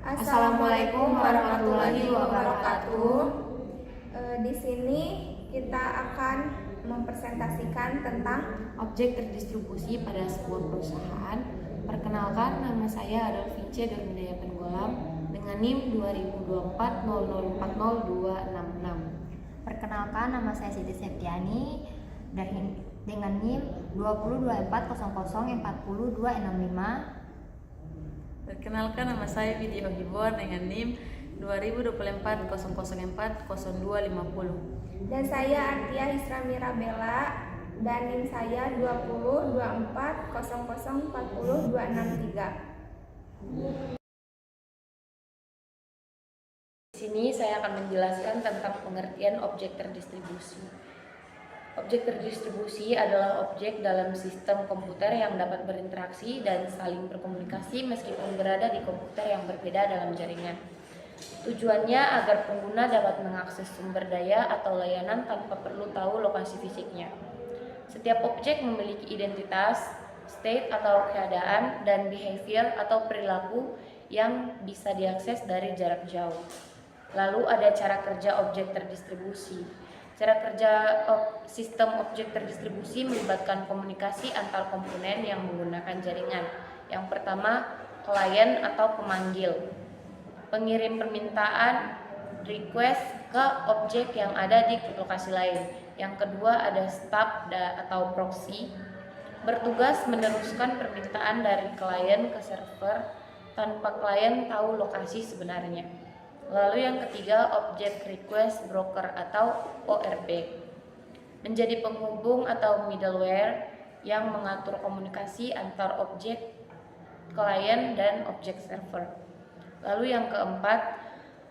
Assalamualaikum warahmatullahi wabarakatuh. Di sini kita akan mempresentasikan tentang Objek terdistribusi pada sebuah perusahaan. Perkenalkan, nama saya adalah Vince Dormidaya Penggolam dengan NIM 2024040266. Perkenalkan, nama saya Siti Septiani dengan NIM 202400400265. Perkenalkan, nama saya Video Hibor dengan NIM 202400400250. dan saya Artia Hisra Mirabella dan NIM saya 202400400263. Di sini saya akan menjelaskan tentang pengertian objek terdistribusi. Objek terdistribusi adalah objek dalam sistem komputer yang dapat berinteraksi dan saling berkomunikasi meskipun berada di komputer yang berbeda dalam jaringan. Tujuannya agar pengguna dapat mengakses sumber daya atau layanan tanpa perlu tahu lokasi fisiknya. Setiap objek memiliki identitas, state atau keadaan, dan behavior atau perilaku yang bisa diakses dari jarak jauh. Lalu ada cara kerja objek terdistribusi. Cara kerja sistem objek terdistribusi melibatkan komunikasi antar komponen yang menggunakan jaringan. Yang pertama, klien atau pemanggil. Pengirim permintaan request ke objek yang ada di lokasi lain. Yang kedua ada stub atau proxy, bertugas meneruskan permintaan dari klien ke server tanpa klien tahu lokasi sebenarnya. Lalu yang ketiga, objek request broker atau ORB, menjadi penghubung atau middleware yang mengatur komunikasi antar objek klien dan objek server. Lalu yang keempat,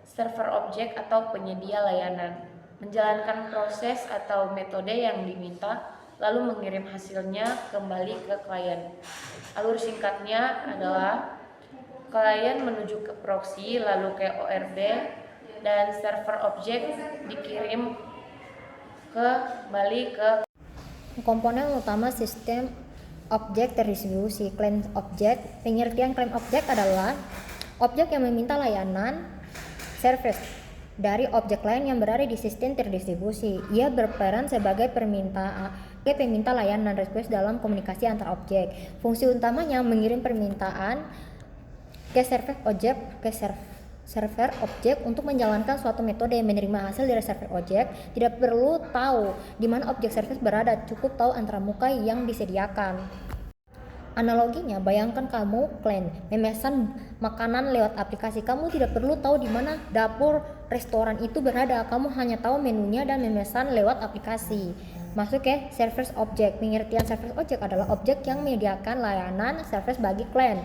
server objek atau penyedia layanan, menjalankan proses atau metode yang diminta lalu mengirim hasilnya kembali ke klien. Alur singkatnya adalah klien menuju ke proxy, lalu ke ORB, dan server objek dikirim kembali ke Komponen utama sistem objek terdistribusi. Claim objek. Pengertian claim objek adalah objek yang meminta layanan service dari objek lain yang berada di sistem terdistribusi. Ia berperan sebagai peminta layanan request dalam komunikasi antar objek. Fungsi utamanya mengirim permintaan ke server objek untuk menjalankan suatu metode yang menerima hasil dari server objek. Tidak perlu tahu di mana objek service berada, cukup tahu antara muka yang disediakan. Analoginya, bayangkan kamu memesan makanan lewat aplikasi. Kamu tidak perlu tahu di mana dapur restoran itu berada, kamu hanya tahu menunya dan memesan lewat aplikasi. Masuk ke service object. Pengertian service object adalah objek yang menyediakan layanan service bagi klien.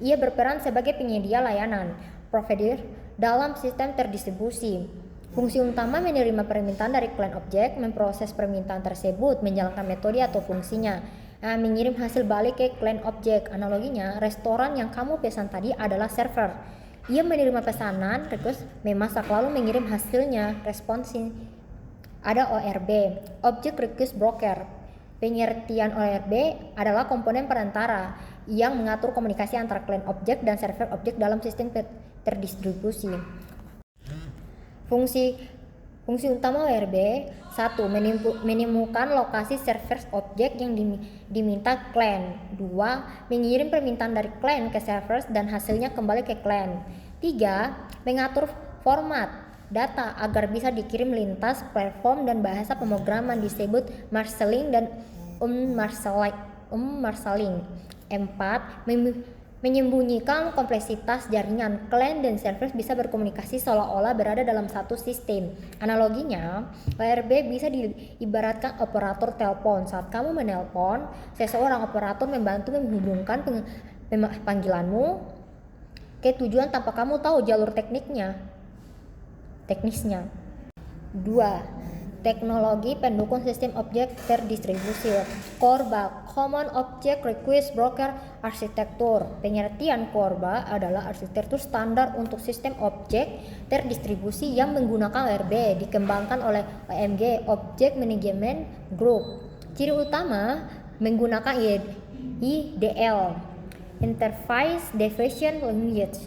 Ia berperan sebagai penyedia layanan provider dalam sistem terdistribusi. Fungsi utama menerima permintaan dari klien objek, memproses permintaan tersebut, menjalankan metode atau fungsinya, mengirim hasil balik ke klien objek. Analoginya, restoran yang kamu pesan tadi adalah server. Ia menerima pesanan, request, memasak, lalu mengirim hasilnya, responsi. Ada ORB, Object Request Broker. Pengertian ORB adalah komponen perantara yang mengatur komunikasi antara klien objek dan server objek dalam sistem terdistribusi. Fungsi utama ORB: 1. Menemukan lokasi server objek yang diminta klien. 2. Mengirim permintaan dari klien ke server dan hasilnya kembali ke klien. 3. Mengatur format data agar bisa dikirim lintas platform dan bahasa pemrograman disebut marshalling dan marshalling. 4. Menyembunyikan kompleksitas jaringan. Klien dan server bisa berkomunikasi seolah-olah berada dalam satu sistem. Analoginya, ORB bisa diibaratkan operator telepon. Saat kamu menelpon, seseorang operator membantu menghubungkan panggilanmu ke tujuan tanpa kamu tahu jalur teknisnya. 2. Teknologi pendukung sistem objek terdistribusi. CORBA, Common Object Request Broker Architecture. Pengertian CORBA adalah arsitektur standar untuk sistem objek terdistribusi yang menggunakan ORB, dikembangkan oleh OMG, Object Management Group. Ciri utama menggunakan IDL, Interface Defined Language,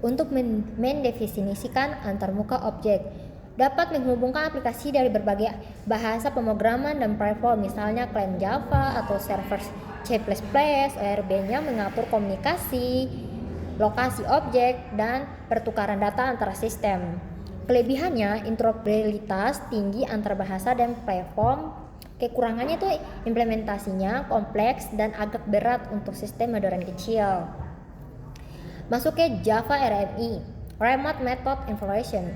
untuk mendefinisikan antarmuka objek. Dapat menghubungkan aplikasi dari berbagai bahasa pemrograman dan platform, misalnya klien Java atau server C++. ORB-nya mengatur komunikasi, lokasi objek, dan pertukaran data antara sistem. Kelebihannya, interoperabilitas tinggi antar bahasa dan platform. Kekurangannya itu implementasinya kompleks dan agak berat untuk sistem modern kecil. Masuk ke Java RMI, Remote Method Innovation.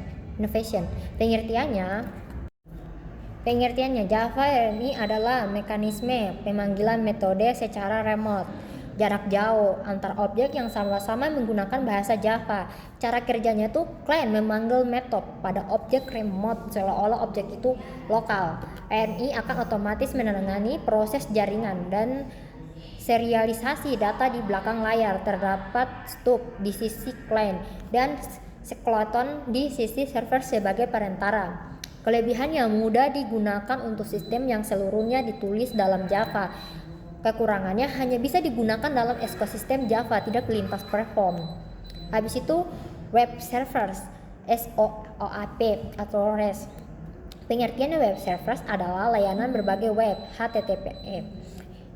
Pengertiannya Java RMI adalah mekanisme pemanggilan metode secara remote, jarak jauh antar objek yang sama-sama menggunakan bahasa Java. Cara kerjanya tuh klien memanggil metode pada objek remote seolah-olah objek itu lokal. RMI akan otomatis menangani proses jaringan dan serialisasi data di belakang layar. Terdapat stub di sisi klien dan skeleton di sisi server sebagai perantara. Kelebihannya mudah digunakan untuk sistem yang seluruhnya ditulis dalam Java. Kekurangannya hanya bisa digunakan dalam ekosistem Java, tidak lintas platform. Habis itu web servers, SOAP atau REST. Pengertian web servers adalah layanan berbagai web HTTP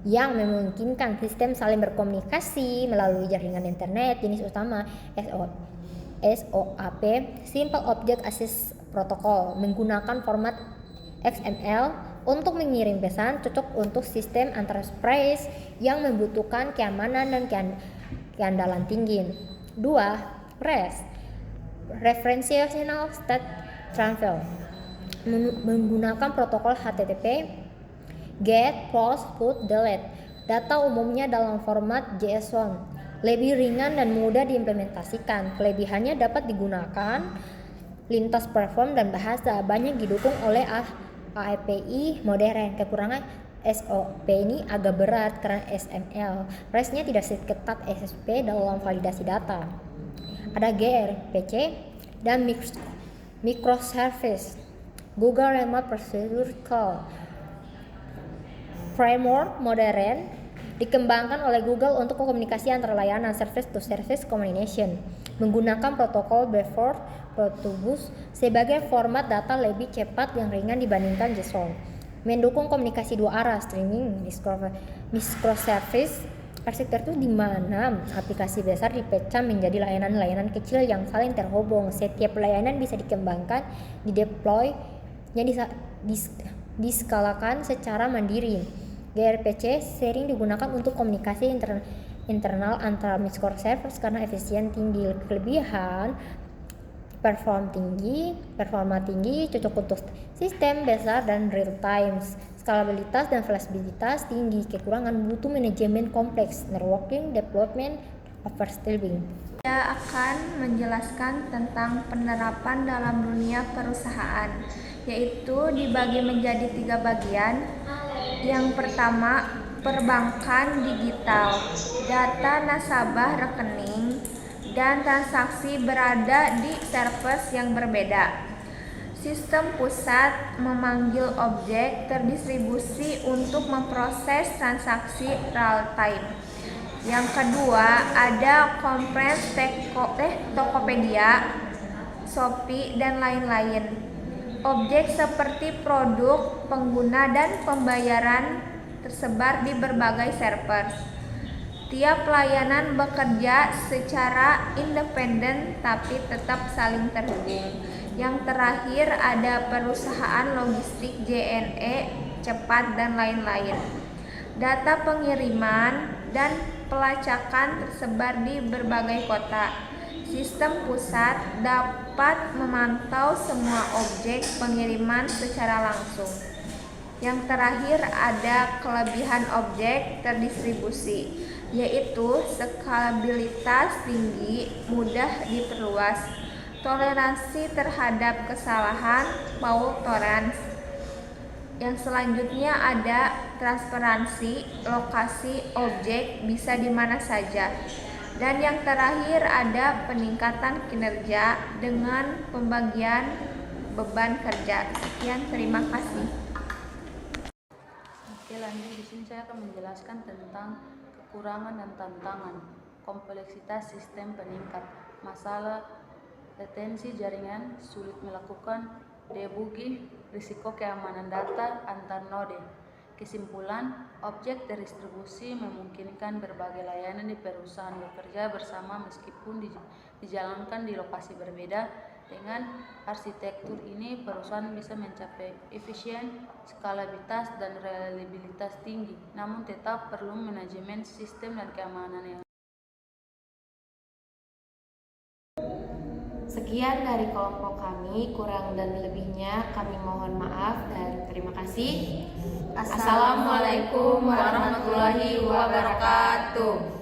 yang memungkinkan sistem saling berkomunikasi melalui jaringan internet. Jenis utama SOAP, Simple Object Access Protocol, menggunakan format XML untuk mengirim pesan, cocok untuk sistem enterprise yang membutuhkan keamanan dan keandalan tinggi. 2. REST, Referential State Transfer, menggunakan protokol HTTP, GET, POST, PUT, DELETE. Data umumnya dalam format JSON, lebih ringan dan mudah diimplementasikan. Kelebihannya dapat digunakan lintas platform dan bahasa, banyak didukung oleh API modern. Kekurangan SOP ini agak berat karena XML. REST-nya tidak seketat SSP dalam validasi data. Ada gRPC dan microservice. Google Remote Procedure Call framework modern dikembangkan oleh Google untuk komunikasi antara layanan service-to-service communication, menggunakan protokol Buffer Protobus sebagai format data lebih cepat yang ringan dibandingkan JSON. Mendukung komunikasi dua arah, streaming, microservice arsitektur di mana aplikasi besar dipecah menjadi layanan-layanan kecil yang saling terhubung. Setiap layanan bisa dikembangkan, dideploy, yang diskalakan secara mandiri. gRPC sering digunakan untuk komunikasi internal antara microservices karena efisien tinggi. Kelebihan performa tinggi, cocok untuk sistem besar dan real time. Skalabilitas dan fleksibilitas tinggi. Kekurangan butuh manajemen kompleks, networking, development, overstepping. Saya akan menjelaskan tentang penerapan dalam dunia perusahaan, yaitu dibagi menjadi 3 bagian. Yang pertama, perbankan digital. Data nasabah rekening dan transaksi berada di server yang berbeda. Sistem pusat memanggil objek terdistribusi untuk memproses transaksi real time. Yang kedua, ada Komprens, Tokopedia, Shopee, dan lain-lain. Objek seperti produk, pengguna, dan pembayaran tersebar di berbagai server. Tiap layanan bekerja secara independen tapi tetap saling terhubung. Yang terakhir ada perusahaan logistik, JNE, cepat, dan lain-lain. Data pengiriman dan pelacakan tersebar di berbagai kota. Sistem pusat dapat memantau semua objek pengiriman secara langsung. Yang terakhir ada kelebihan objek terdistribusi, yaitu skalabilitas tinggi, mudah diperluas, toleransi terhadap kesalahan, fault tolerance. Yang selanjutnya ada transparansi, lokasi objek bisa di mana saja. Dan yang terakhir ada peningkatan kinerja dengan pembagian beban kerja. Sekian, terima kasih. Oke, lanjut di sini saya akan menjelaskan tentang kekurangan dan tantangan kompleksitas sistem peningkat. masalah latensi jaringan, sulit melakukan debugging, risiko keamanan data antar node. Kesimpulan, objek terdistribusi memungkinkan berbagai layanan di perusahaan bekerja bersama meskipun dijalankan di lokasi berbeda. Dengan arsitektur ini, perusahaan bisa mencapai efisien, skalabilitas, dan reliabilitas tinggi, namun tetap perlu manajemen sistem dan keamanan yang Sekian dari kelompok kami, kurang dan lebihnya kami mohon maaf dan terima kasih. Assalamualaikum warahmatullahi wabarakatuh.